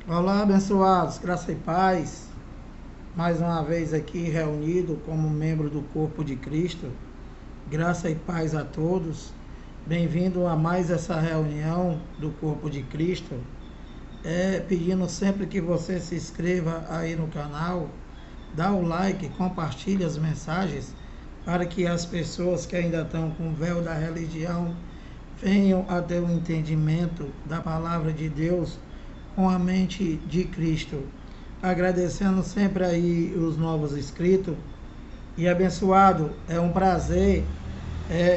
Olá, abençoados, graça e paz. Mais uma vez aqui reunido como membro do corpo de Cristo. Graça e paz a todos. Bem-vindo a mais essa reunião do corpo de Cristo. Pedindo sempre que você se inscreva aí no canal, dá o like, compartilhe as mensagens para que as pessoas que ainda estão com o véu da religião venham a ter o entendimento da palavra de Deus com a mente de Cristo. Agradecendo sempre aí os novos inscritos. E abençoado, é um prazer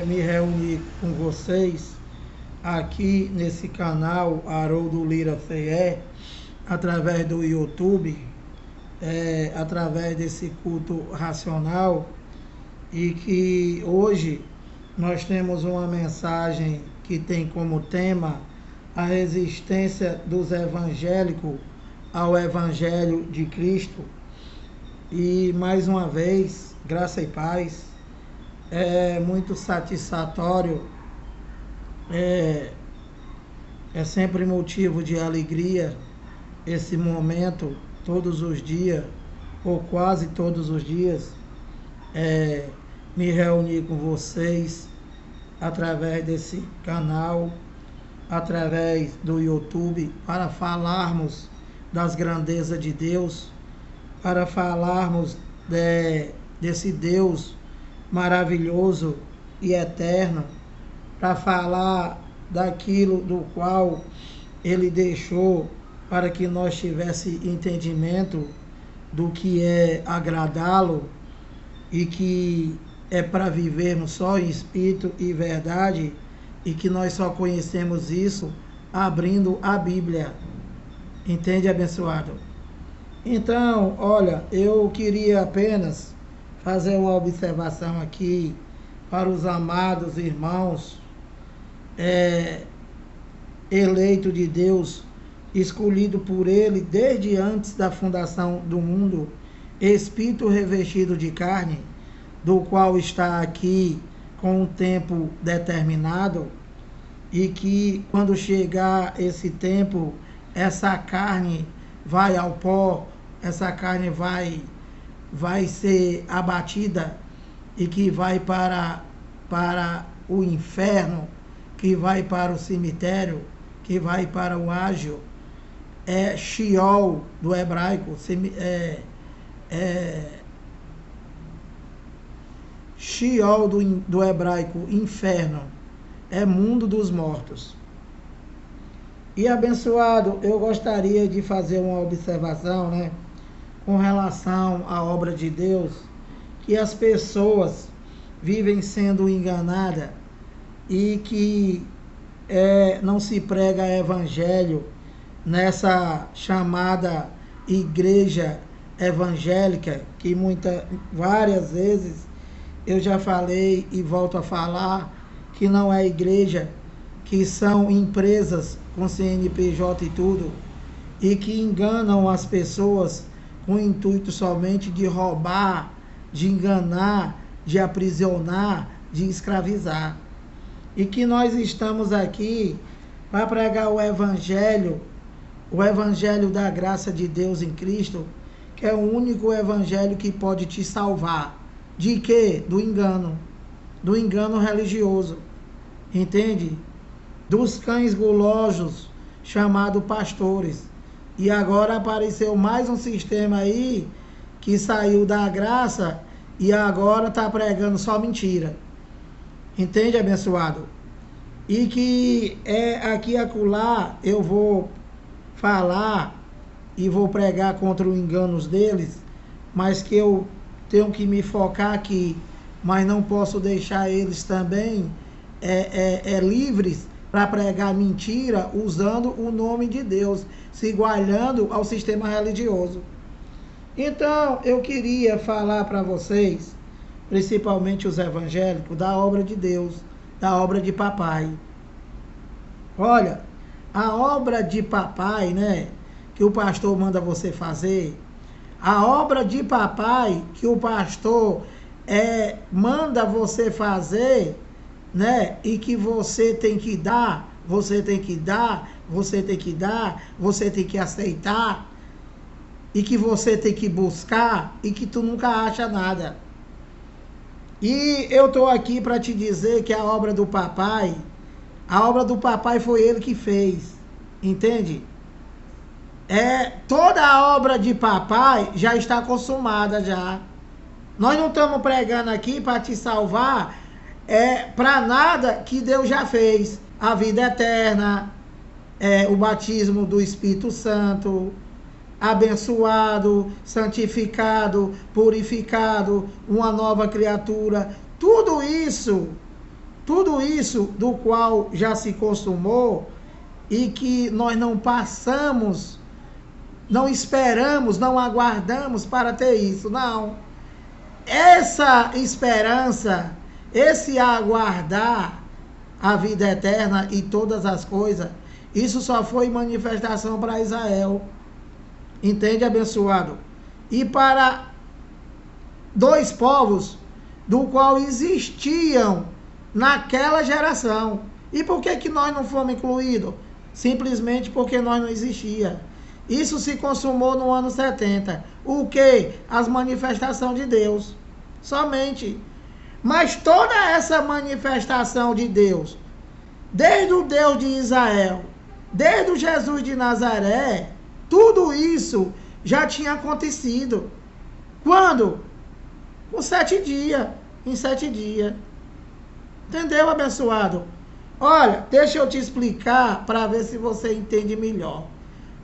me reunir com vocês aqui nesse canal Haroldo Lira CE, através do YouTube, através desse culto racional, e que hoje nós temos uma mensagem que tem como tema a resistência dos evangélicos ao Evangelho de Cristo. E mais uma vez, graça e paz, é muito satisfatório, é sempre motivo de alegria esse momento, todos os dias, ou quase todos os dias, me reunir com vocês através desse canal, através do YouTube, para falarmos das grandezas de Deus, para falarmos desse Deus maravilhoso e eterno, para falar daquilo do qual Ele deixou para que nós tivesse entendimento do que é agradá-lo e que é para vivermos só em espírito e verdade, e que nós só conhecemos isso abrindo a Bíblia. Entende, abençoado? Então, olha, eu queria apenas fazer uma observação aqui para os amados irmãos eleitos de Deus, escolhido por Ele desde antes da fundação do mundo, espírito revestido de carne, do qual está aqui com um tempo determinado, e que quando chegar esse tempo, essa carne vai ao pó, essa carne vai ser abatida, e que vai para o inferno, que vai para o cemitério, que vai para o ágio, Sheol do hebraico, Sheol do hebraico, inferno, é mundo dos mortos. E abençoado, eu gostaria de fazer uma observação, com relação à obra de Deus, que as pessoas vivem sendo enganadas e que não se prega evangelho nessa chamada igreja evangélica, que várias vezes eu já falei e volto a falar que não é igreja, que são empresas com CNPJ e tudo, e que enganam as pessoas com o intuito somente de roubar, de enganar, de aprisionar, de escravizar. E que nós estamos aqui para pregar o Evangelho da graça de Deus em Cristo, que é o único Evangelho que pode te salvar. De quê? Do engano religioso. Entende? Dos cães gulosos, chamados pastores. E agora apareceu mais um sistema aí, que saiu da graça, e agora está pregando só mentira. Entende, abençoado? E que aqui e acolá eu vou falar e vou pregar contra os enganos deles, mas que eu tenho que me focar aqui, mas não posso deixar eles também livres para pregar mentira usando o nome de Deus, se igualando ao sistema religioso. Então, eu queria falar para vocês, principalmente os evangélicos, da obra de Deus, da obra de papai. Olha, a obra de papai, que o pastor manda você fazer, a obra de papai que o pastor manda você fazer, e que você tem que dar você tem que dar, você tem que aceitar, e que você tem que buscar, e que tu nunca acha nada. E eu estou aqui para te dizer que a obra do papai foi ele que fez, entende? Toda a obra de papai já está consumada já. Nós não estamos pregando aqui para te salvar, para nada que Deus já fez. A vida eterna, o batismo do Espírito Santo, abençoado, santificado, purificado, uma nova criatura. Tudo isso do qual já se consumou e que nós não passamos, não esperamos, não aguardamos para ter isso, não. Essa esperança, esse aguardar a vida eterna e todas as coisas, isso só foi manifestação para Israel. Entende, abençoado? E para dois povos do qual existiam naquela geração. E por que nós não fomos incluídos? Simplesmente porque nós não existia. Isso se consumou no ano 70. O que? As manifestações de Deus. Somente. Mas toda essa manifestação de Deus, desde o Deus de Israel, desde o Jesus de Nazaré, tudo isso já tinha acontecido. Quando? Com 7 dias. Em 7 dias. Entendeu, abençoado? Olha, deixa eu te explicar para ver se você entende melhor.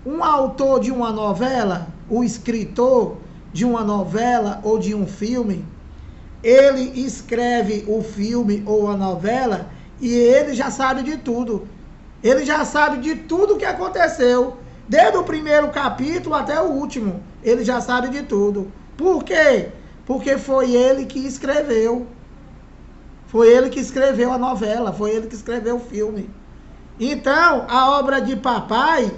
Um autor de uma novela, o escritor de uma novela ou de um filme, ele escreve o filme ou a novela e ele já sabe de tudo. Ele já sabe de tudo que aconteceu. Desde o primeiro capítulo até o último. Ele já sabe de tudo. Por quê? Porque foi ele que escreveu. Foi ele que escreveu a novela. Foi ele que escreveu o filme. Então, a obra de papai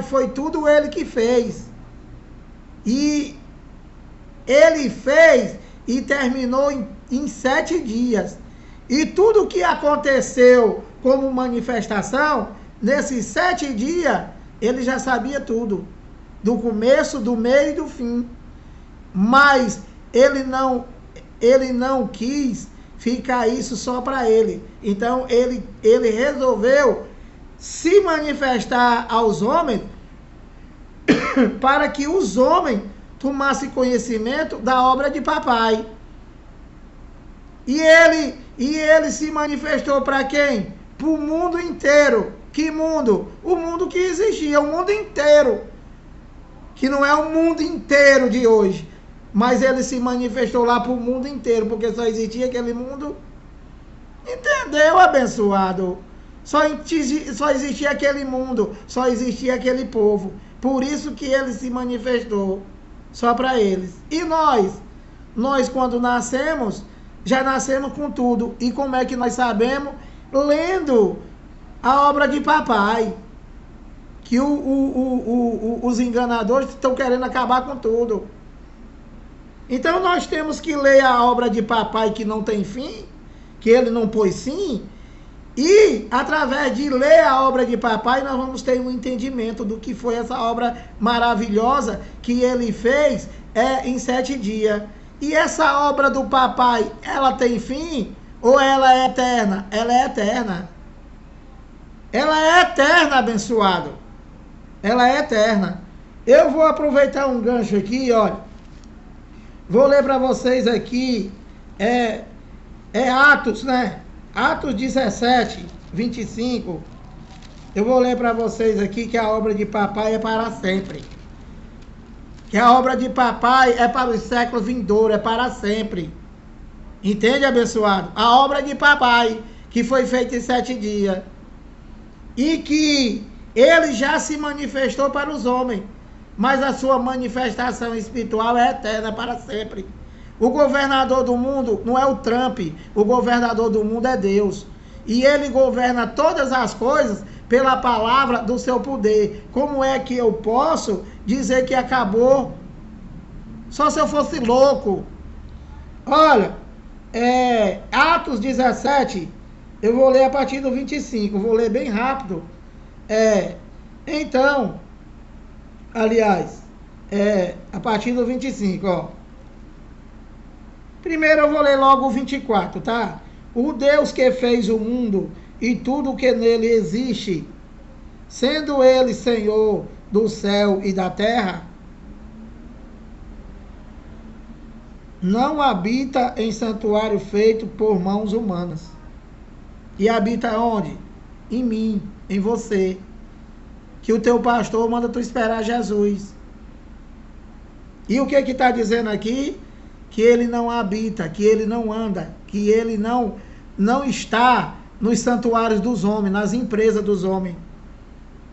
foi tudo ele que fez. E ele fez e terminou em 7 dias. E tudo que aconteceu como manifestação, nesses 7 dias, ele já sabia tudo. Do começo, do meio e do fim. Mas ele não quis ficar isso só para ele. Então, ele resolveu se manifestar aos homens para que os homens tomassem conhecimento da obra de papai. E ele se manifestou para quem? Para o mundo inteiro. Que mundo? O mundo que existia, o mundo inteiro. Que não é o mundo inteiro de hoje. Mas ele se manifestou lá para o mundo inteiro, porque só existia aquele mundo. Entendeu, abençoado? Só existia aquele mundo, só existia aquele povo. Por isso que ele se manifestou, só para eles. E nós quando nascemos, já nascemos com tudo. E como é que nós sabemos? Lendo a obra de papai. Que os enganadores estão querendo acabar com tudo. Então nós temos que ler a obra de papai que não tem fim, que ele não pôs fim, e através de ler a obra de papai nós vamos ter um entendimento do que foi essa obra maravilhosa que ele fez em 7 dias. E essa obra do papai, ela tem fim ou ela é eterna? Ela é eterna. Ela é eterna, abençoado. Ela é eterna. Eu vou aproveitar um gancho aqui, olha. Vou ler para vocês aqui, Atos, né? Atos 17, 25. Eu vou ler para vocês aqui que a obra de papai é para sempre. Que a obra de papai é para os séculos vindouros, é para sempre. Entende, abençoado? A obra de papai, que foi feita em 7 dias. E que ele já se manifestou para os homens. Mas a sua manifestação espiritual é eterna para sempre. O governador do mundo não é o Trump. O governador do mundo é Deus. E ele governa todas as coisas pela palavra do seu poder. Como é que eu posso dizer que acabou? Só se eu fosse louco. Olha, Atos 17, eu vou ler a partir do 25. Vou ler bem rápido Então, aliás, a partir do 25, ó. Primeiro eu vou ler logo o 24, tá? O Deus que fez o mundo e tudo o que nele existe, sendo ele Senhor do céu e da terra, não habita em santuário feito por mãos humanas. E habita onde? Em mim, em você. Que o teu pastor manda tu esperar Jesus. E o que está dizendo aqui? Que ele não habita, que ele não anda, que ele não está nos santuários dos homens, nas empresas dos homens,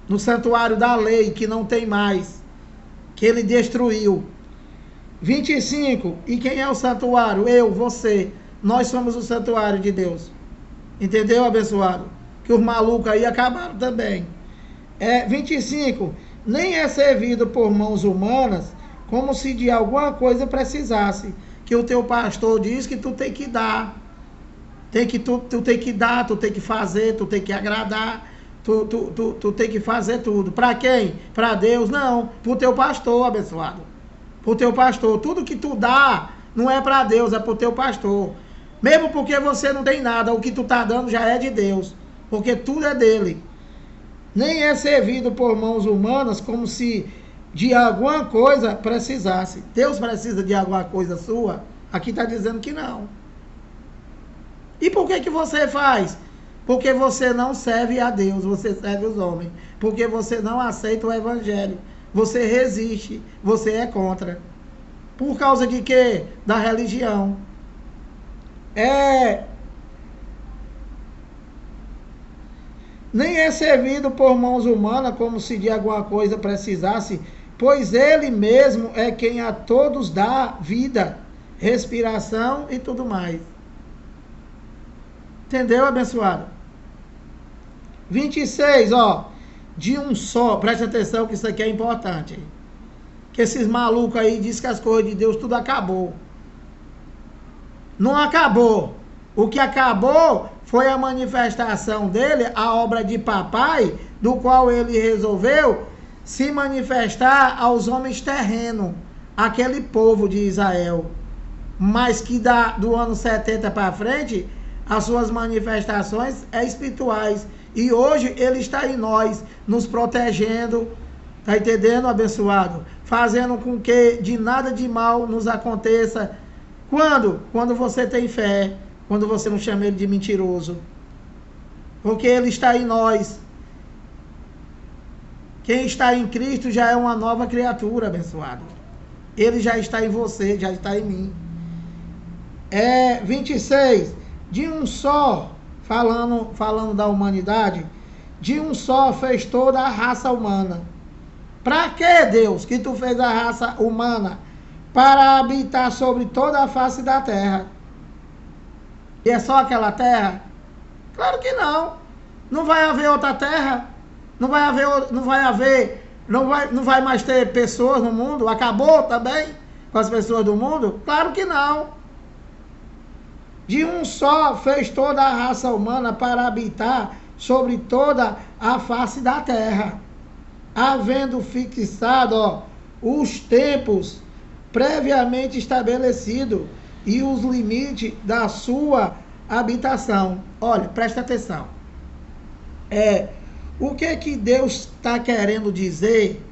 no santuário da lei, que não tem mais, que ele destruiu. 25, e quem é o santuário? Eu, você, nós somos o santuário de Deus. Entendeu, abençoado? Que os malucos aí acabaram também. 25, nem é servido por mãos humanas, como se de alguma coisa precisasse, que o teu pastor diz que tu tem que dar. Tu tem que dar, tu tem que fazer, tu tem que agradar, tu tem que fazer tudo. Para quem? Para Deus? Não, para o teu pastor, abençoado. Para o teu pastor. Tudo que tu dá não é para Deus, é para o teu pastor. Mesmo porque você não tem nada, o que tu tá dando já é de Deus, porque tudo é dele. Nem é servido por mãos humanas, como se de alguma coisa precisasse. Deus precisa de alguma coisa sua? Aqui está dizendo que não. E por que você faz? Porque você não serve a Deus, você serve os homens. Porque você não aceita o evangelho. Você resiste, você é contra. Por causa de quê? Da religião. Nem é servido por mãos humanas, como se de alguma coisa precisasse, pois ele mesmo é quem a todos dá vida, respiração e tudo mais. Entendeu, abençoado? 26, ó. De um só, preste atenção que isso aqui é importante. Que esses malucos aí dizem que as coisas de Deus tudo acabou. Não acabou. O que acabou foi a manifestação dele, a obra de papai, do qual ele resolveu se manifestar aos homens terrenos, aquele povo de Israel. Mas que do ano 70 para frente, as suas manifestações é espirituais. E hoje ele está em nós, nos protegendo, tá entendendo, abençoado? Fazendo com que de nada de mal nos aconteça. Quando? Quando você tem fé, quando você não chama ele de mentiroso. Porque ele está em nós. Quem está em Cristo já é uma nova criatura, abençoado. Ele já está em você, já está em mim. 26. De um só, falando da humanidade, de um só fez toda a raça humana. Para que, Deus, que tu fez a raça humana? Para habitar sobre toda a face da terra. E é só aquela terra? Claro que não. Não vai haver outra terra. Não vai mais ter pessoas no mundo. Acabou também com as pessoas do mundo? Claro que não. De um só fez toda a raça humana para habitar sobre toda a face da terra, havendo fixado os tempos previamente estabelecidos e os limites da sua habitação. Olha, presta atenção. O que Deus está querendo dizer?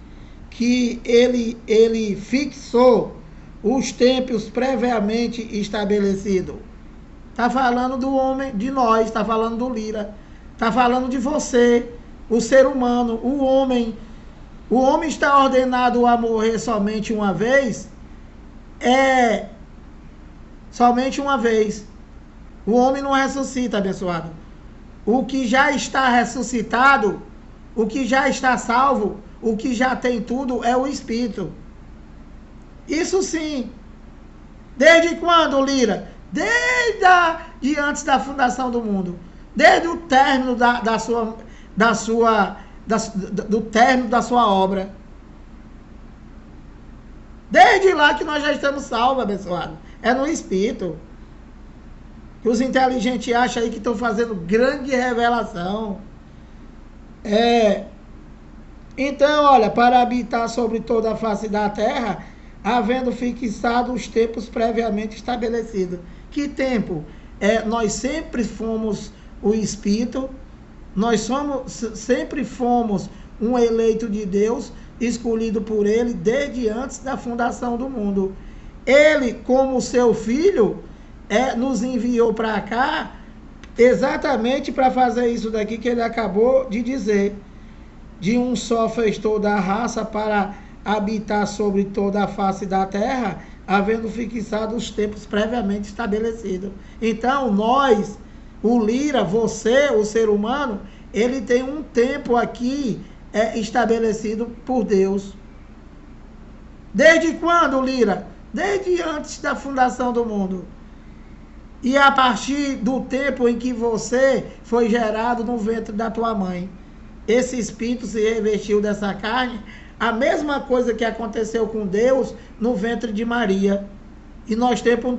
Que ele fixou os tempos previamente estabelecidos. Está falando do homem, de nós, está falando do Lira, está falando de você, o ser humano, o homem. O homem está ordenado a morrer somente uma vez? Somente uma vez. O homem não ressuscita, abençoado. O que já está ressuscitado, o que já está salvo, o que já tem tudo é o Espírito. Isso sim. Desde quando, Lira? Desde antes da fundação do mundo. Desde o término do término da sua obra. Desde lá que nós já estamos salvos, abençoado. É no Espírito. Que os inteligentes acham aí que estão fazendo grande revelação. Então, olha, para habitar sobre toda a face da terra, havendo fixado os tempos previamente estabelecidos. Que tempo? Nós sempre fomos o Espírito, sempre fomos um eleito de Deus, escolhido por Ele desde antes da fundação do mundo. Ele, como seu Filho, nos enviou para cá exatamente para fazer isso daqui que ele acabou de dizer. De um só fez toda a raça para habitar sobre toda a face da terra, havendo fixado os tempos previamente estabelecidos. Então, nós, o Lira, você, o ser humano, ele tem um tempo aqui estabelecido por Deus. Desde quando, Lira? Desde antes da fundação do mundo. E a partir do tempo em que você foi gerado no ventre da tua mãe, esse espírito se revestiu dessa carne, a mesma coisa que aconteceu com Deus no ventre de Maria. E nós temos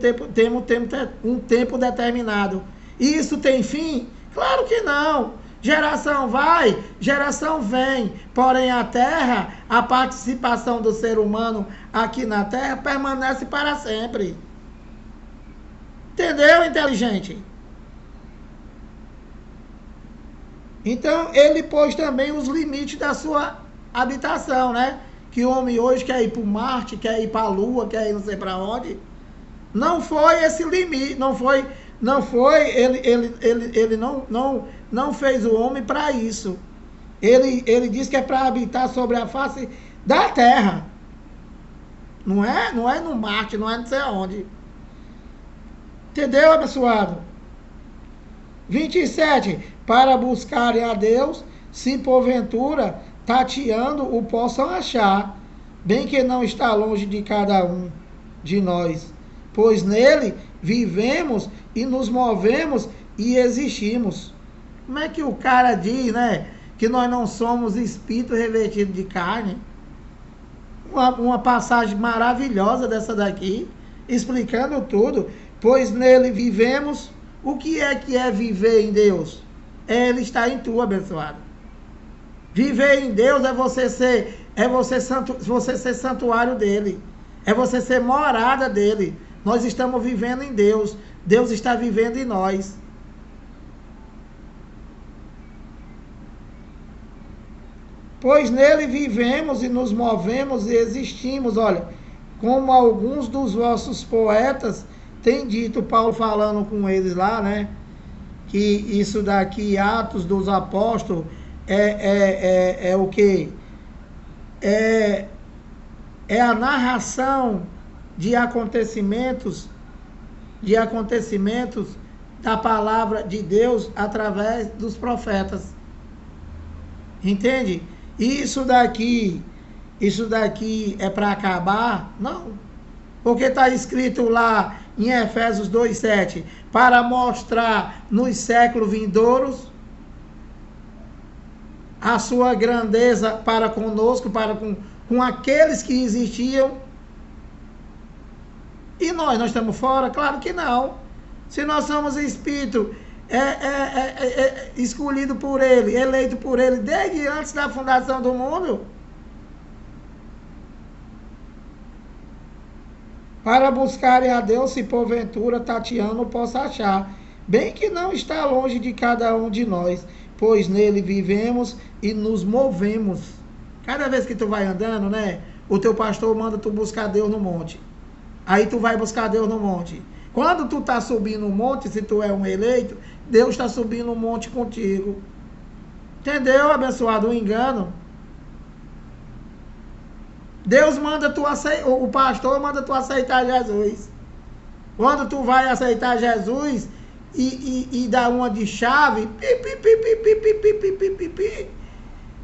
um tempo determinado. E isso tem fim? Claro que não. Geração vai, geração vem. Porém, a terra, a participação do ser humano aqui na terra permanece para sempre. Entendeu, inteligente? Então, ele pôs também os limites da sua habitação, né? Que o homem hoje quer ir para Marte, quer ir para a Lua, quer ir não sei para onde. Não foi esse limite, não foi, ele não fez o homem para isso. Ele diz que é para habitar sobre a face da terra. Não é no Marte, não é não sei aonde. Entendeu, abençoado? 27. Para buscarem a Deus, se porventura tateando o possam achar, bem que não está longe de cada um de nós, pois nele vivemos e nos movemos e existimos. Como é que o cara diz, né, que nós não somos espírito revestido de carne? Uma passagem maravilhosa dessa daqui, explicando tudo. Pois nele vivemos. O que é viver em Deus? Ele está em tu, abençoado. Viver em Deus é você ser santuário dele. É você ser morada dele. Nós estamos vivendo em Deus. Deus está vivendo em nós. Pois nele vivemos e nos movemos e existimos. Olha, como alguns dos vossos poetas têm dito, Paulo falando com eles lá, né? Que isso daqui, Atos dos Apóstolos, é o quê? É a narração de acontecimentos da palavra de Deus através dos profetas. Entende? Isso daqui é para acabar? Não. Porque está escrito lá em Efésios 2,7, para mostrar nos séculos vindouros a sua grandeza para conosco, com aqueles que existiam. E nós estamos fora? Claro que não. Se nós somos espírito escolhido por ele, eleito por ele desde antes da fundação do mundo, para buscarem a Deus, se porventura tateando possa achar, bem que não está longe de cada um de nós, pois nele vivemos e nos movemos. Cada vez que tu vai andando, né, o teu pastor manda tu buscar Deus no monte. Aí tu vai buscar Deus no monte. Quando tu tá subindo o monte, se tu é um eleito, Deus está subindo o monte contigo. Entendeu, abençoado, o engano? Deus manda tu aceitar, o pastor manda tu aceitar Jesus. Quando tu vai aceitar Jesus e dá uma de chave,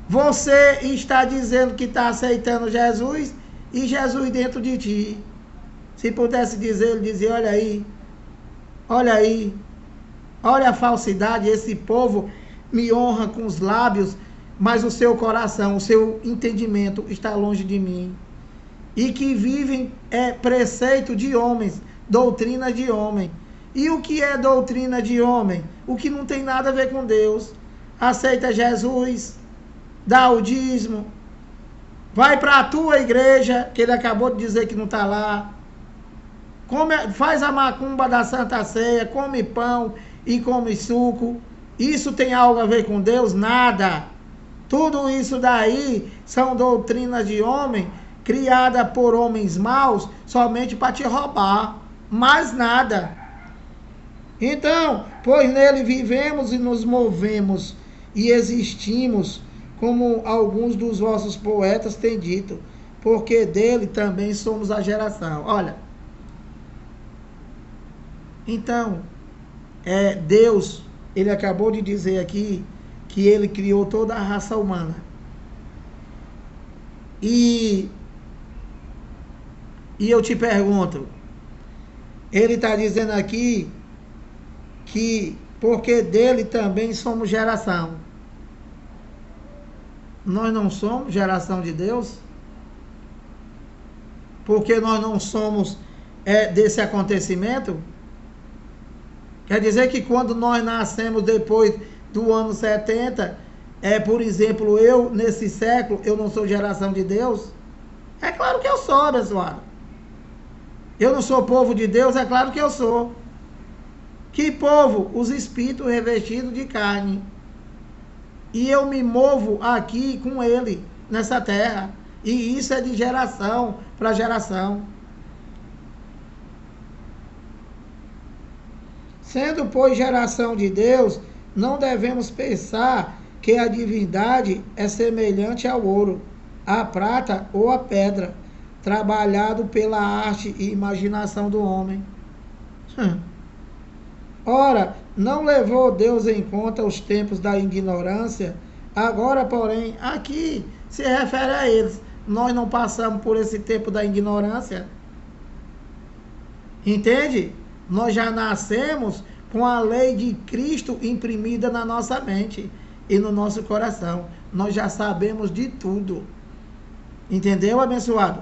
você está dizendo que está aceitando Jesus e Jesus dentro de ti. Se pudesse dizer, ele dizia, olha aí, olha a falsidade, esse povo me honra com os lábios, mas o seu coração, o seu entendimento está longe de mim. E que vivem preceito de homens, doutrina de homem. E o que é doutrina de homem? O que não tem nada a ver com Deus. Aceita Jesus, dá o dízimo, Vai para a tua igreja, que ele acabou de dizer que não está lá. Faz a macumba da Santa Ceia, come pão e come suco. Isso tem algo a ver com Deus? Nada. Tudo isso daí são doutrinas de homem, criadas por homens maus, somente para te roubar. Mais nada. Então, pois nele vivemos e nos movemos e existimos, como alguns dos vossos poetas têm dito, porque dele também somos a geração. Olha, então, Deus, ele acabou de dizer aqui que ele criou toda a raça humana. E eu te pergunto, ele está dizendo aqui que porque dele também somos geração. Nós não somos geração de Deus? Porque nós não somos desse acontecimento? Quer dizer que quando nós nascemos depois do ano 70, por exemplo, eu, nesse século, eu não sou geração de Deus? É claro que eu sou, abençoado. Eu não sou povo de Deus? É claro que eu sou. Que povo? Os espíritos revestidos de carne. E eu me movo aqui com ele, nessa terra. E isso é de geração para geração. Sendo, pois, geração de Deus, não devemos pensar que a divindade é semelhante ao ouro, à prata ou à pedra, trabalhado pela arte e imaginação do homem. Ora, não levou Deus em conta os tempos da ignorância, agora, porém, aqui se refere a eles. Nós não passamos por esse tempo da ignorância. Entende? Nós já nascemos com a lei de Cristo imprimida na nossa mente e no nosso coração. Nós já sabemos de tudo. Entendeu, abençoado?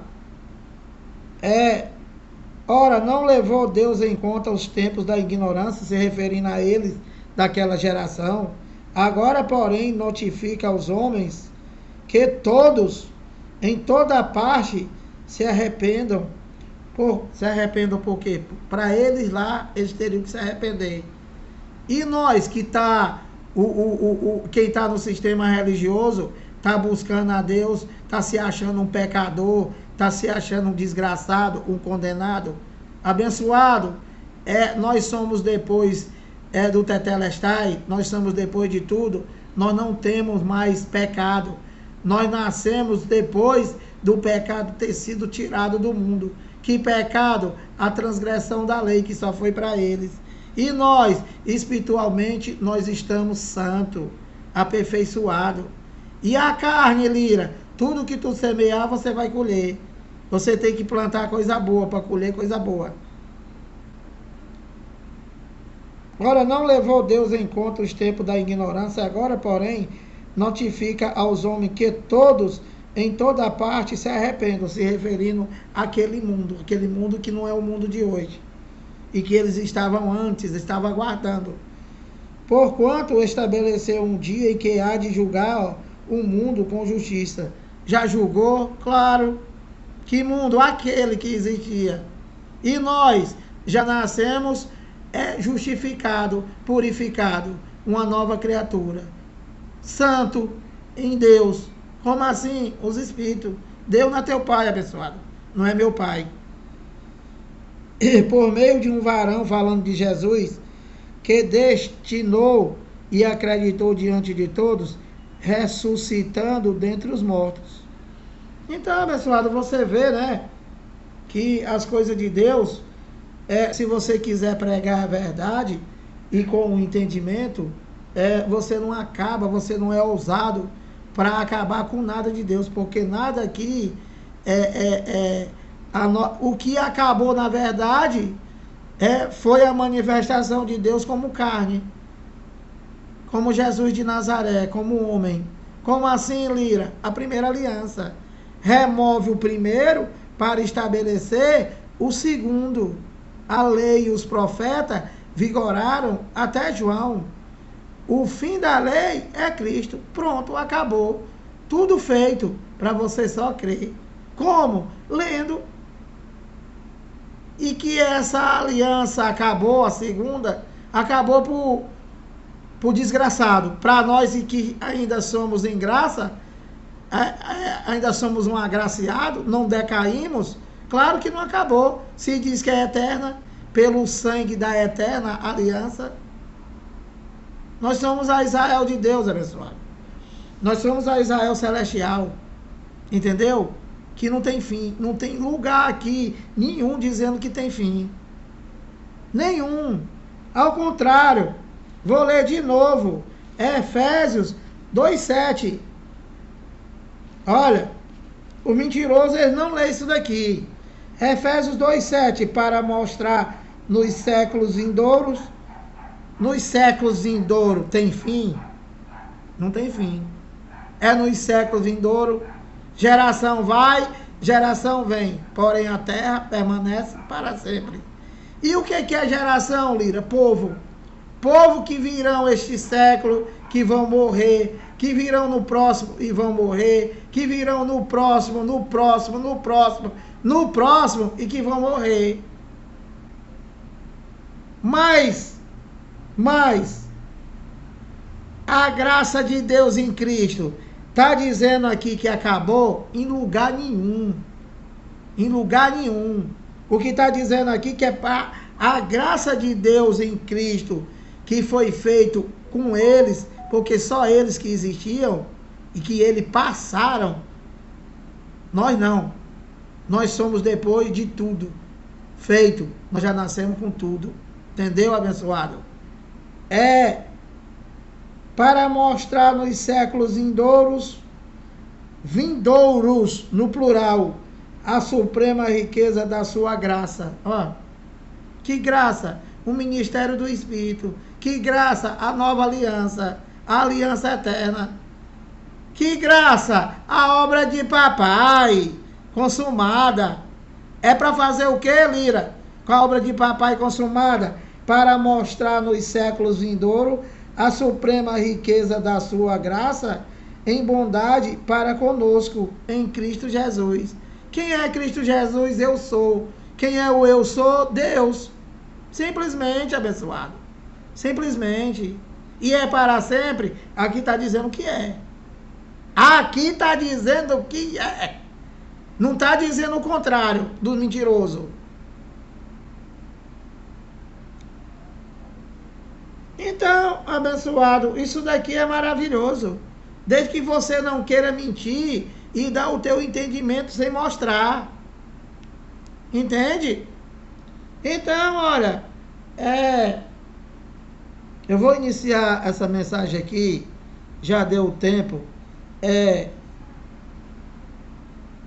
Ora, não levou Deus em conta os tempos da ignorância, se referindo a eles daquela geração. Agora, porém, notifica aos homens que todos, em toda parte, se arrependam. Se arrependam por quê? Para eles lá, eles teriam que se arrepender. E nós que quem está no sistema religioso, está buscando a Deus, está se achando um pecador, está se achando um desgraçado, um condenado, abençoado. Nós somos depois do Tetelestai, nós somos depois de tudo, nós não temos mais pecado. Nós nascemos depois do pecado ter sido tirado do mundo. Que pecado? A transgressão da lei, que só foi para eles. E nós, espiritualmente, nós estamos santos, aperfeiçoados. E a carne, Lira, tudo que tu semear, você vai colher. Você tem que plantar coisa boa para colher coisa boa. Ora, não levou Deus em conta os tempos da ignorância, agora, porém, notifica aos homens que todos, em toda parte, se arrependam, se referindo àquele mundo que não é o mundo de hoje, e que eles estavam aguardando. Porquanto estabeleceu um dia em que há de julgar o mundo com justiça. Já julgou? Claro. Que mundo? Aquele que existia. E nós já nascemos justificado, purificado, uma nova criatura. Santo em Deus. Como assim? Os espíritos. Deus não é teu pai, abençoado. Não é meu pai. E por meio de um varão, falando de Jesus, que destinou e acreditou diante de todos, ressuscitando dentre os mortos. Então, abençoado, você vê, né, que as coisas de Deus, se você quiser pregar a verdade e com o entendimento, você não acaba, você não é ousado para acabar com nada de Deus, porque nada aqui o que acabou, na verdade, foi a manifestação de Deus como carne, como Jesus de Nazaré, como homem. Como assim, Lira? A primeira aliança. Remove o primeiro para estabelecer o segundo. A lei e os profetas vigoraram até João. O fim da lei é Cristo. Pronto, acabou. Tudo feito para você só crer. Como? Lendo. E que essa aliança acabou, a segunda, acabou por desgraçado. Para nós e que ainda somos em graça, ainda somos um agraciado, não decaímos, claro que não acabou. Se diz que é eterna, pelo sangue da eterna aliança. Nós somos a Israel de Deus, abençoado. Nós somos a Israel celestial. Entendeu? Que não tem fim. Não tem lugar aqui nenhum dizendo que tem fim. Nenhum. Ao contrário. Vou ler de novo. Efésios 2:7. Olha, o mentiroso ele não lê isso daqui. Efésios 2:7, para mostrar nos séculos vindouros. Nos séculos vindouros tem fim? Não tem fim. É nos séculos vindouros. Geração vai, geração vem. Porém a terra permanece para sempre. E o que é geração, Lira? Povo. Povo que virão este século, que vão morrer, que virão no próximo e vão morrer, que virão no próximo, no próximo, no próximo, no próximo e que vão morrer. Mas a graça de Deus em Cristo está dizendo aqui que acabou? Em lugar nenhum. Em lugar nenhum. O que está dizendo aqui que é para a graça de Deus em Cristo, que foi feito com eles, porque só eles que existiam e que eles passaram. Nós não. Nós somos depois de tudo feito. Nós já nascemos com tudo. Entendeu, abençoado? É para mostrar nos séculos vindouros, no plural, a suprema riqueza da sua graça. Ó, que graça? O ministério do Espírito. Que graça? A nova aliança. A aliança eterna. Que graça? A obra de papai consumada. É para fazer o que, Lira? Com a obra de papai consumada? Para mostrar nos séculos vindouros a suprema riqueza da sua graça em bondade para conosco, em Cristo Jesus. Quem é Cristo Jesus? Eu sou. Quem é o eu sou? Deus. Simplesmente, abençoado. Simplesmente. E é para sempre? Aqui está dizendo que é. Aqui está dizendo que é. Não está dizendo o contrário do mentiroso. Então, abençoado, isso daqui é maravilhoso. Desde que você não queira mentir e dar o teu entendimento sem mostrar. Entende? Então, olha, eu vou iniciar essa mensagem aqui, já deu tempo.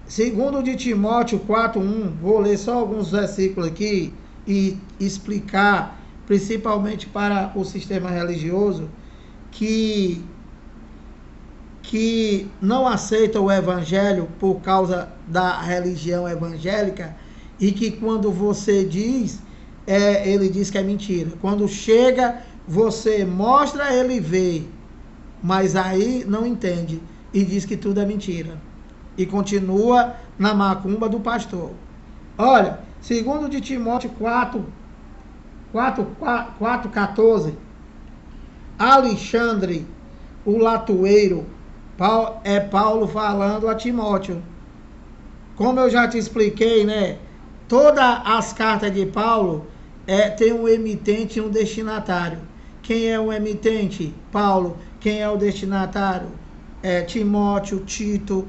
Segundo de Timóteo 4:1, vou ler só alguns versículos aqui e explicar, principalmente para o sistema religioso, que não aceita o evangelho por causa da religião evangélica, e que quando você diz, ele diz que é mentira. Quando chega, você mostra, ele vê, mas aí não entende e diz que tudo é mentira. E continua na macumba do pastor. Olha, segundo de Timóteo 4:14, Alexandre, o latoeiro, é Paulo falando a Timóteo. Como eu já te expliquei, né? Todas as cartas de Paulo tem um emitente e um destinatário. Quem é o emitente? Paulo. Quem é o destinatário? Timóteo, Tito,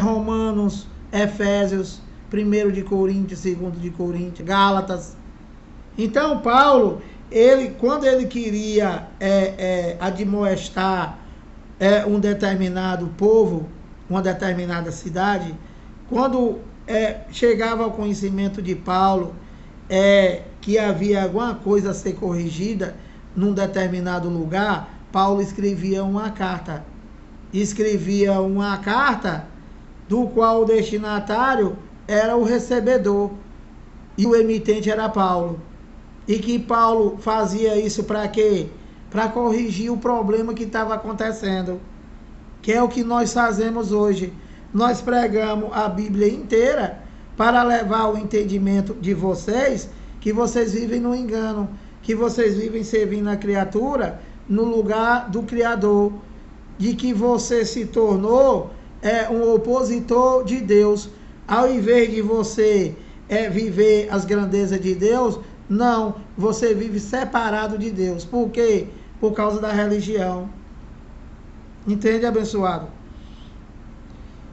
Romanos, Efésios, 1 de Coríntios, 2 de Coríntios, Gálatas. Então, Paulo, quando ele queria admoestar um determinado povo, uma determinada cidade, quando chegava ao conhecimento de Paulo que havia alguma coisa a ser corrigida num determinado lugar, Paulo escrevia uma carta. Escrevia uma carta do qual o destinatário era o recebedor e o emitente era Paulo. E que Paulo fazia isso para quê? Para corrigir o problema que estava acontecendo. que é o que nós fazemos hoje. Nós pregamos a Bíblia inteira para levar o entendimento de vocês, que vocês vivem no engano, que vocês vivem servindo a criatura no lugar do Criador, de que você se tornou um opositor de Deus. Ao invés de você viver as grandezas de Deus, não, você vive separado de Deus. Por quê? Por causa da religião. Entende, abençoado?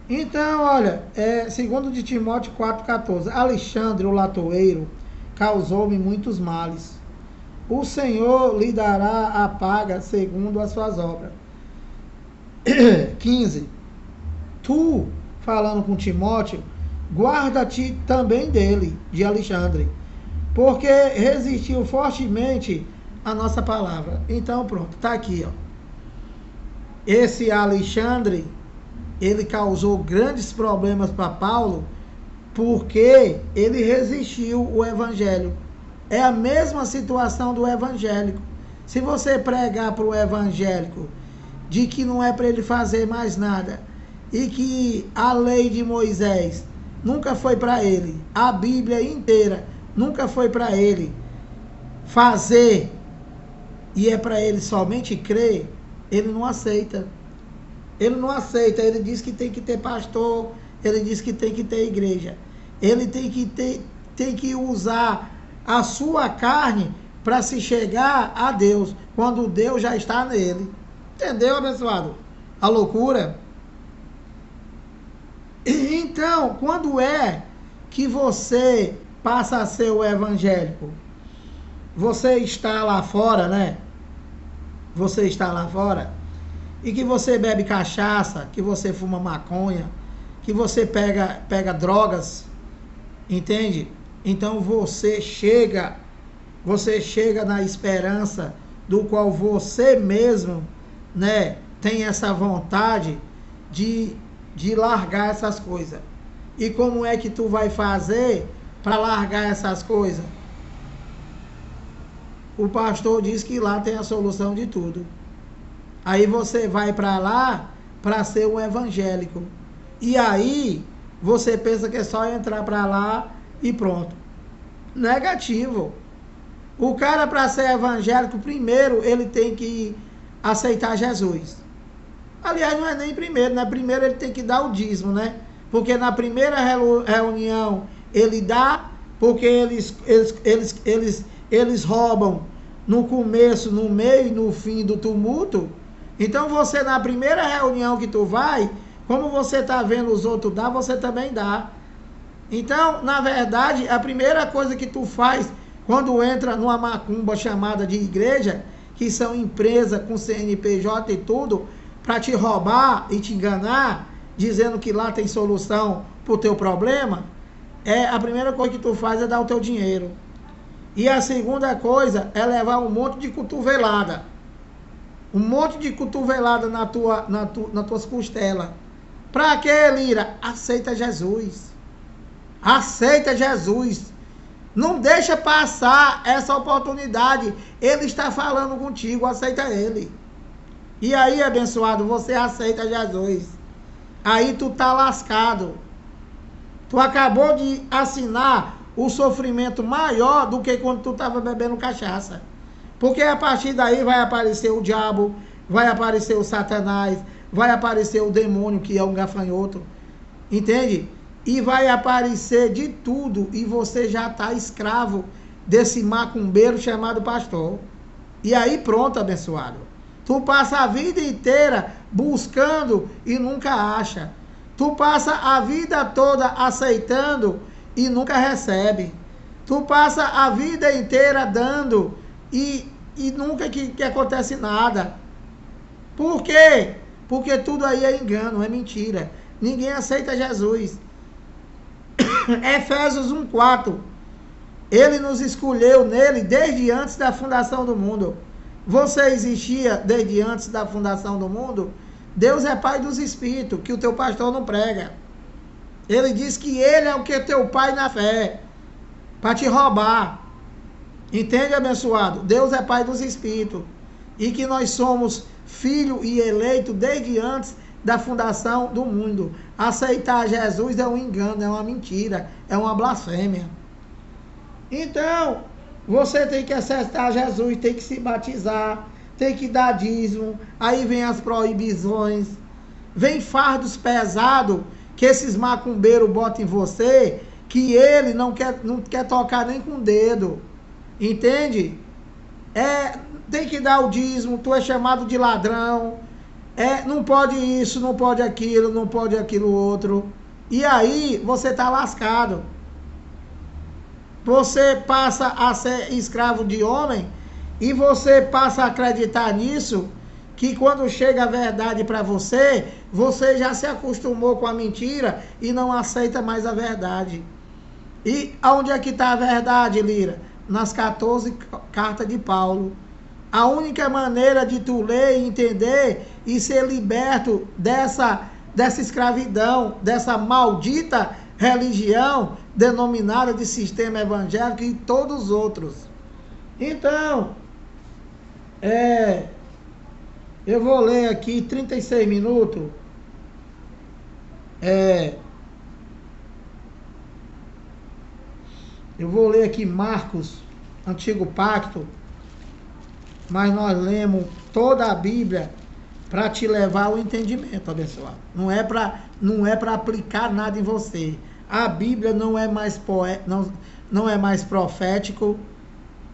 Então, olha, 2 de Timóteo 4,14. Alexandre, o latoeiro, causou-me muitos males. O Senhor lhe dará a paga segundo as suas obras. 15. Tu, falando com Timóteo, guarda-te também dele, de Alexandre, porque resistiu fortemente a nossa palavra. Então, pronto, está aqui, ó. Esse Alexandre, ele causou grandes problemas para Paulo, porque ele resistiu o evangelho. É a mesma situação do evangélico. Se você pregar para o evangélico de que não é para ele fazer mais nada, e que a lei de Moisés nunca foi para ele, a Bíblia inteira nunca foi para ele fazer, e é para ele somente crer, ele não aceita. Ele não aceita, ele diz que tem que ter pastor, ele diz que tem que ter igreja. Ele tem que usar a sua carne para se chegar a Deus, quando Deus já está nele. Entendeu, abençoado? A loucura. Então, quando é que você passa a ser o evangélico? Você está lá fora, né? Você está lá fora e que você bebe cachaça, que você fuma maconha, que você pega drogas, entende? Então você chega na esperança do qual você mesmo, né, tem essa vontade de largar essas coisas. E como é que tu vai fazer para largar essas coisas? O pastor diz que lá tem a solução de tudo. Aí você vai para lá para ser um evangélico. E aí você pensa que é só entrar para lá e pronto. Negativo. O cara, para ser evangélico, primeiro ele tem que aceitar Jesus. Aliás, não é nem primeiro, né? Primeiro ele tem que dar o dízimo, né? Porque na primeira reunião ele dá, porque eles roubam no começo, no meio e no fim do tumulto. Então você, na primeira reunião que tu vai, como você está vendo os outros dar, você também dá. Então, na verdade, a primeira coisa que tu faz quando entra numa macumba chamada de igreja, que são empresas com CNPJ e tudo, para te roubar e te enganar, dizendo que lá tem solução para o teu problema, a primeira coisa que tu faz é dar o teu dinheiro. E a segunda coisa é levar um monte de cotovelada. Um monte de cotovelada nas tuas costelas. Para quê, Lira? Aceita Jesus. Aceita Jesus. Não deixa passar essa oportunidade. Ele está falando contigo, aceita ele. E aí, abençoado, você aceita Jesus. Aí tu tá lascado. Tu acabou de assinar o sofrimento maior do que quando tu estava bebendo cachaça. Porque a partir daí vai aparecer o diabo, vai aparecer o Satanás, vai aparecer o demônio, que é um gafanhoto. Entende? E vai aparecer de tudo. E você já está escravo desse macumbeiro chamado pastor. E aí pronto, abençoado. Tu passa a vida inteira buscando e nunca acha. Tu passa a vida toda aceitando e nunca recebe. Tu passa a vida inteira dando e nunca que acontece nada. Por quê? Porque tudo aí é engano, é mentira. Ninguém aceita Jesus. Efésios 1:4. Ele nos escolheu nele desde antes da fundação do mundo. Você existia desde antes da fundação do mundo? Deus é pai dos espíritos, que o teu pastor não prega. Ele diz que ele é o que teu pai na fé, para te roubar. Entende, abençoado? Deus é pai dos espíritos. E que nós somos filho e eleito desde antes da fundação do mundo. Aceitar Jesus é um engano, é uma mentira, é uma blasfêmia. Então, você tem que aceitar Jesus, tem que se batizar, tem que dar dízimo, aí vem as proibições, vem fardos pesados que esses macumbeiros botam em você, que ele não quer tocar nem com o dedo, entende? Tem que dar o dízimo, tu é chamado de ladrão, não pode isso, não pode aquilo, não pode aquilo outro, e aí você está lascado. Você passa a ser escravo de homem e você passa a acreditar nisso, que quando chega a verdade para você, você já se acostumou com a mentira e não aceita mais a verdade. E aonde é que está a verdade, Lira? Nas 14 cartas de Paulo. A única maneira de tu ler e entender e ser liberto dessa escravidão, dessa maldita religião denominada de sistema evangélico e todos os outros. Então, eu vou ler aqui 36 minutos. Eu vou ler aqui Marcos, Antigo Pacto, mas nós lemos toda a Bíblia para te levar ao entendimento, abençoado. Não é para aplicar nada em você. A Bíblia não é mais não é mais profético.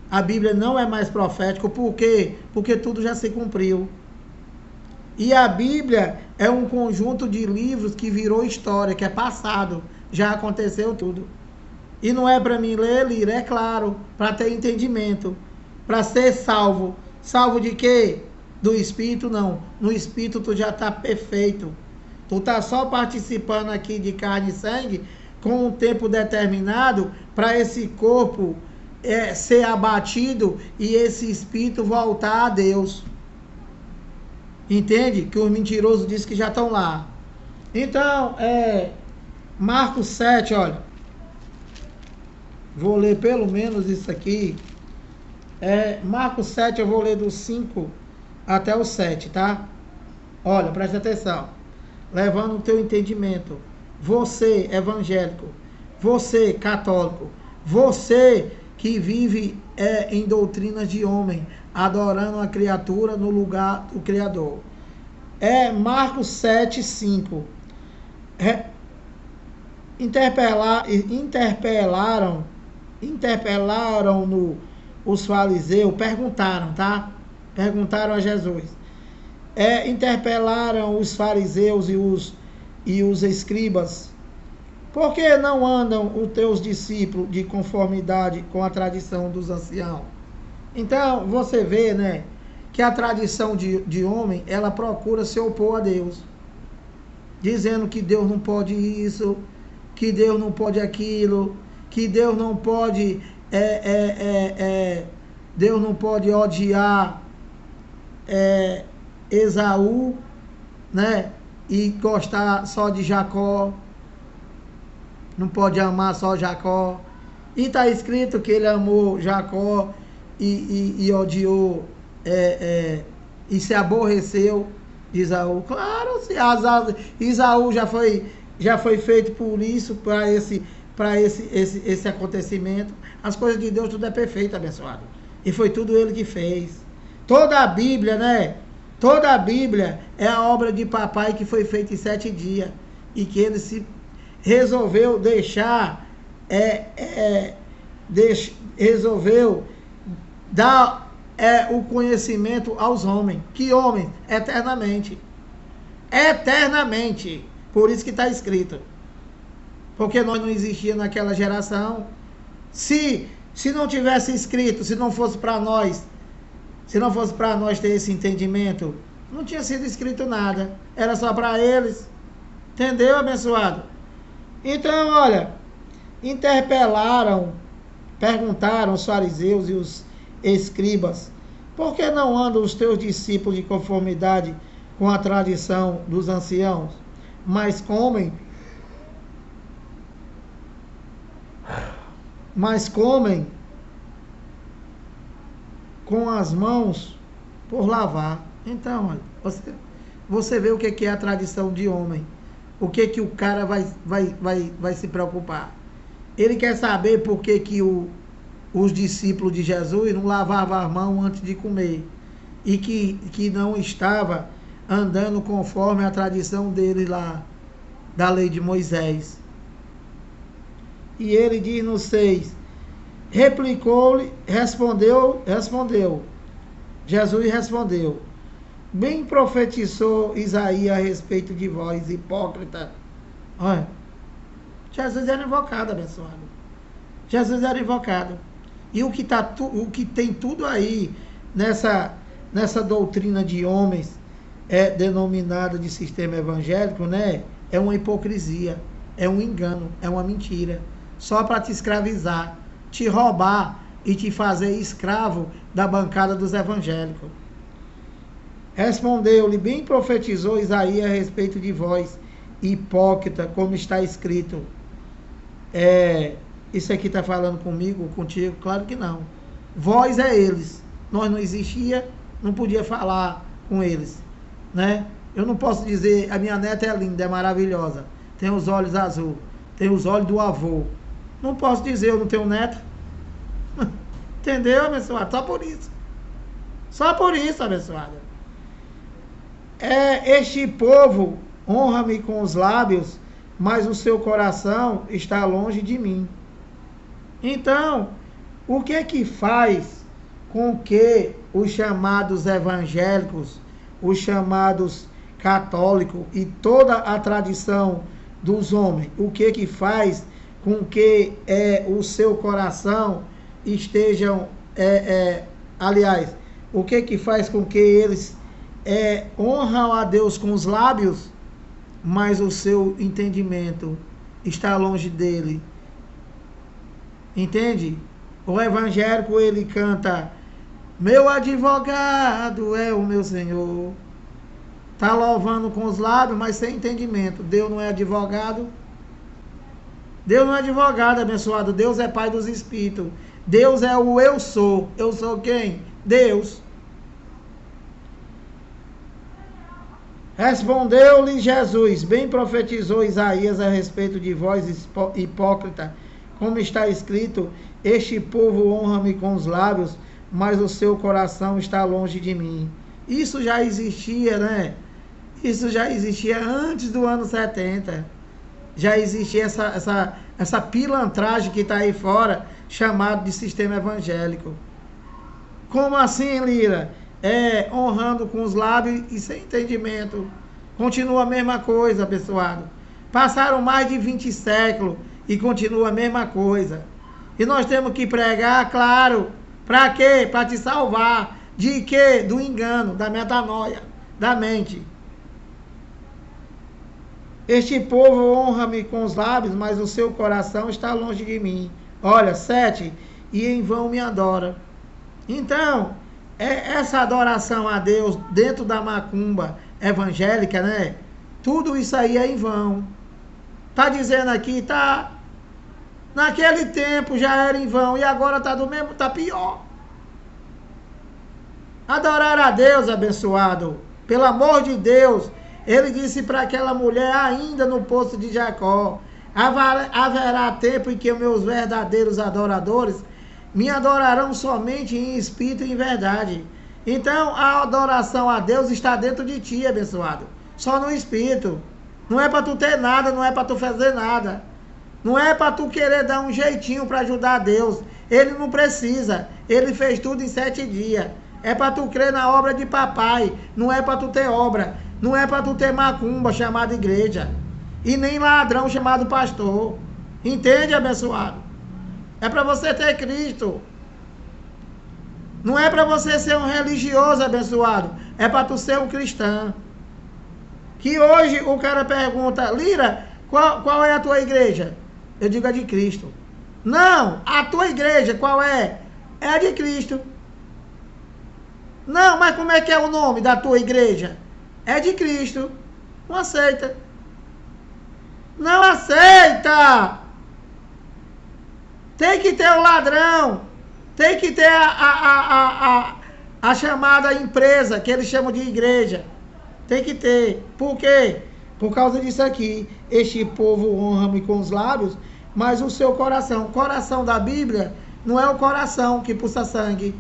A Bíblia não é mais profético, por quê? Porque tudo já se cumpriu. E a Bíblia é um conjunto de livros que virou história, que é passado, já aconteceu tudo. E não é para mim ler, Lira, é claro, para ter entendimento, para ser salvo. Salvo de quê? Do Espírito, não. No Espírito tu já está perfeito. Tu está só participando aqui de carne e sangue com um tempo determinado para esse corpo ser abatido e esse espírito voltar a Deus. Entende? Que os mentirosos dizem que já estão lá. Então, Marcos 7, olha. Vou ler pelo menos isso aqui. Marcos 7, eu vou ler do 5 até o 7, tá? Olha, presta atenção. Levando o teu entendimento. Você, evangélico. Você, católico. Você que vive em doutrinas de homem, adorando a criatura no lugar do Criador. Marcos 7, 5. Interpelaram-no os fariseus, perguntaram, tá? Perguntaram a Jesus. Interpelaram os fariseus e os escribas. Por que não andam os teus discípulos de conformidade com a tradição dos anciãos? Então, você vê, né, que a tradição de homem, ela procura se opor a Deus. Dizendo que Deus não pode isso, que Deus não pode aquilo, que Deus não pode Deus não pode odiar Esaú, né, e gostar só de Jacó, não pode amar só Jacó, e está escrito que ele amou Jacó e odiou e se aborreceu de Esaú. Claro, se Esaú já foi feito por isso, para esse acontecimento. As coisas de Deus tudo é perfeito, abençoado. E foi tudo ele que fez. Toda a Bíblia, né? Toda a Bíblia é a obra de papai que foi feita em 7 dias. E que ele se resolveu deixar, resolveu dar o conhecimento aos homens. Que homens? Eternamente. Eternamente. Por isso que está escrito. Porque nós não existíamos naquela geração. Se não tivesse escrito, se não fosse para nós ter esse entendimento, não tinha sido escrito nada. Era só para eles. Entendeu, abençoado? Então, olha, perguntaram os fariseus e os escribas, por que não andam os teus discípulos de conformidade com a tradição dos anciãos, mas comem com as mãos por lavar? Então, olha, você vê o que é a tradição de homem. O que o cara vai se preocupar. Ele quer saber por que os discípulos de Jesus não lavavam as mãos antes de comer. E que não estava andando conforme a tradição dele lá, da lei de Moisés. E ele diz no 6, replicou-lhe, respondeu, Jesus respondeu, bem profetizou Isaías a respeito de vós, hipócrita. Olha, Jesus era invocado, abençoado. Jesus era invocado. E o que tem tudo aí nessa doutrina de homens denominada de sistema evangélico, né? É uma hipocrisia, é um engano, é uma mentira. Só para te escravizar, te roubar e te fazer escravo da bancada dos evangélicos. Respondeu-lhe, bem profetizou Isaías a respeito de vós, hipócrita, como está escrito. Isso aqui está falando comigo, contigo? Claro que não. Vós é eles. Nós não existia, não podia falar com eles, né? Eu não posso dizer, a minha neta é linda, é maravilhosa, tem os olhos azuis, tem os olhos do avô. Não posso dizer, eu não tenho neto. Entendeu, abençoado? Só por isso. Só por isso, abençoado. Este povo honra-me com os lábios, mas o seu coração está longe de mim. Então, o que faz com que os chamados evangélicos, os chamados católicos e toda a tradição dos homens, o que faz com que o seu coração estejam, aliás, o que faz com que eles honram a Deus com os lábios, mas o seu entendimento está longe dele. Entende? O evangélico, ele canta, meu advogado é o meu Senhor. Está louvando com os lábios, mas sem entendimento. Deus não é advogado. Deus não é advogado, abençoado. Deus é Pai dos Espíritos. Deus é o eu sou. Eu sou quem? Deus. Respondeu-lhe Jesus, bem profetizou Isaías a respeito de vós, hipócrita, como está escrito, este povo honra-me com os lábios, mas o seu coração está longe de mim. Isso já existia, né? Isso já existia antes do ano 70. Já existia essa pilantragem que está aí fora, chamado de sistema evangélico. Como assim, Lira? Honrando com os lábios e sem entendimento. Continua a mesma coisa, abençoado. Passaram mais de 20 séculos e continua a mesma coisa. E nós temos que pregar, claro. Para quê? Para te salvar. De quê? Do engano, da metanoia, da mente. Este povo honra-me com os lábios, mas o seu coração está longe de mim. Olha, 7, e em vão me adora. Então, essa adoração a Deus dentro da macumba evangélica, né? Tudo isso aí é em vão. Tá dizendo aqui, tá? Naquele tempo já era em vão e agora tá do mesmo, tá pior. Adorar a Deus, abençoado, pelo amor de Deus, ele disse para aquela mulher ainda no poço de Jacó, haverá tempo em que os meus verdadeiros adoradores me adorarão somente em espírito e em verdade. Então, a adoração a Deus está dentro de ti, abençoado. Só no espírito. Não é para tu ter nada, não é para tu fazer nada. Não é para tu querer dar um jeitinho para ajudar a Deus. Ele não precisa. Ele fez tudo em 7 dias. É para tu crer na obra de papai. Não é para tu ter obra. Não é para tu ter macumba chamada igreja. E nem ladrão chamado pastor. Entende, abençoado? É para você ter Cristo. Não é para você ser um religioso, abençoado. É para tu ser um cristão. Que hoje o cara pergunta, Lira, qual é a tua igreja? Eu digo a de Cristo. Não, a tua igreja qual é? É a de Cristo. Não, mas como é que é o nome da tua igreja? É de Cristo. Não aceita. Não aceita! Tem que ter o ladrão. Tem que ter a chamada empresa, que eles chamam de igreja. Tem que ter. Por quê? Por causa disso aqui. Este povo honra-me com os lábios, mas o seu coração. O coração da Bíblia não é o coração que pulsa sangue.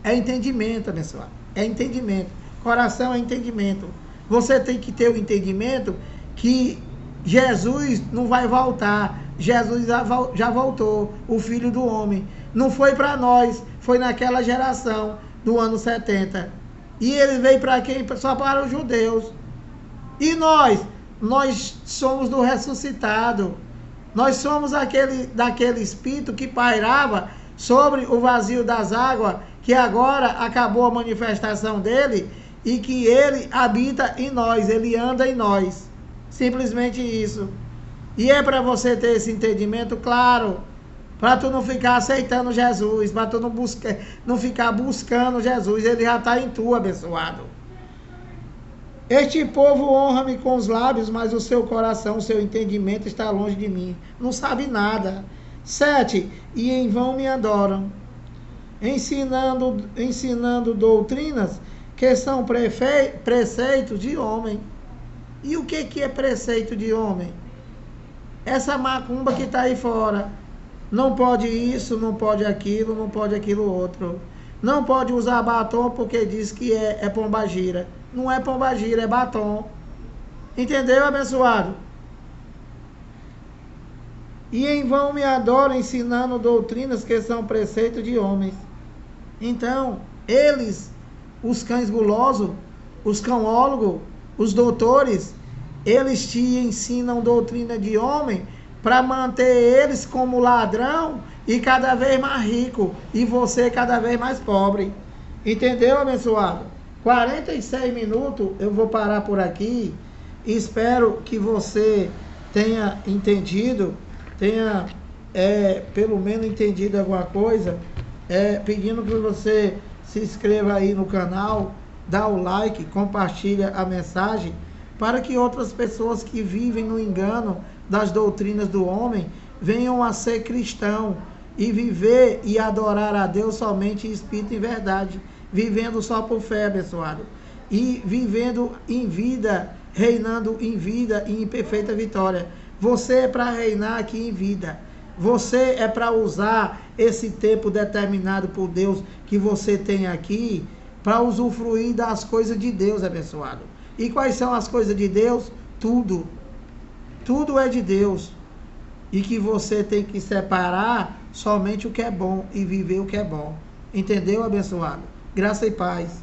É entendimento, abençoado. É entendimento. Coração é entendimento. Você tem que ter o entendimento que Jesus não vai voltar. Jesus já voltou, o Filho do Homem. Não foi para nós, foi naquela geração do ano 70. E ele veio para quem? Só para os judeus. E nós somos do ressuscitado. Nós somos daquele espírito que pairava sobre o vazio das águas, que agora acabou a manifestação dele e que ele habita em nós, ele anda em nós. Simplesmente isso. E é para você ter esse entendimento, claro, para tu não ficar aceitando Jesus, para tu não ficar buscando Jesus, ele já está em tu, abençoado. Este povo honra-me com os lábios, mas o seu coração, o seu entendimento está longe de mim. Não sabe nada. 7. E em vão me adoram, ensinando doutrinas que são preceitos de homem. E o que é preceito de homem? Essa macumba que está aí fora. Não pode isso, não pode aquilo outro. Não pode usar batom porque diz que é pombagira. Não é pombagira, é batom. Entendeu, abençoado? E em vão me adoram ensinando doutrinas que são preceitos de homens. Então, eles, os cães gulosos, os cãólogos, os doutores, eles te ensinam doutrina de homem para manter eles como ladrão e cada vez mais rico e você cada vez mais pobre. Entendeu, abençoado? 46 minutos, eu vou parar por aqui. Espero que você tenha entendido, tenha pelo menos entendido alguma coisa. Pedindo que você se inscreva aí no canal, dá o like, compartilha a mensagem, para que outras pessoas que vivem no engano das doutrinas do homem venham a ser cristão e viver e adorar a Deus somente em espírito e verdade, vivendo só por fé, abençoado, e vivendo em vida, reinando em vida e em perfeita vitória. Você é para reinar aqui em vida. Você é para usar esse tempo determinado por Deus que você tem aqui para usufruir das coisas de Deus, abençoado. E quais são as coisas de Deus? Tudo. Tudo é de Deus. E que você tem que separar somente o que é bom e viver o que é bom. Entendeu, abençoado? Graça e paz.